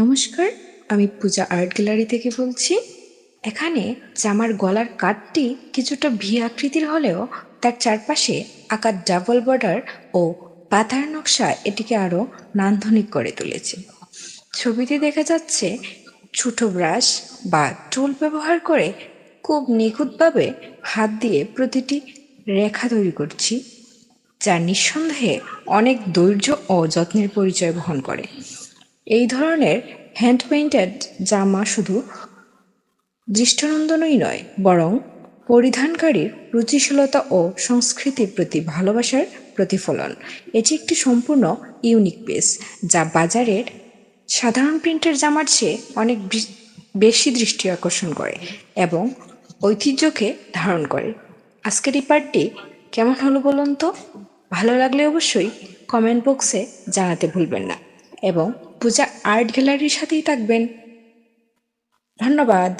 নমস্কার, আমি পূজা art gallery থেকে বলছি। এখানে জামার গলার কাটটি কিছুটা ভি আকৃতির হলেও তার চারপাশে আঁকা ডাবল বর্ডার ও পাতার নকশা এটিকে আরও নান্দনিক করে তুলেছে। ছবিতে দেখা যাচ্ছে ছোট ব্রাশ বা টুল ব্যবহার করে খুব নিখুঁতভাবে হাত দিয়ে প্রতিটি রেখা তৈরি করছি, যা নিঃসন্দেহে অনেক ধৈর্য ও যত্নের পরিচয় বহন করে। এই ধরনের হ্যান্ড পেইন্টেড জামা শুধু দৃষ্টিনন্দনই নয়, বরং পরিধানকারীর রুচিশীলতা ও সংস্কৃতির প্রতি ভালোবাসার প্রতিফলন। এটি একটি সম্পূর্ণ ইউনিক পিস, যা বাজারের সাধারণ প্রিন্টের জামার চেয়ে অনেক বেশি দৃষ্টি আকর্ষণ করে এবং ঐতিহ্যকে ধারণ করে। আজকের এই পার্টটি কেমন হলো বলুন তো? ভালো লাগলে অবশ্যই কমেন্ট বক্সে জানাতে ভুলবেন না এবং পূজা আর্ট গ্যালারির সাথেই থাকবেন। ধন্যবাদ।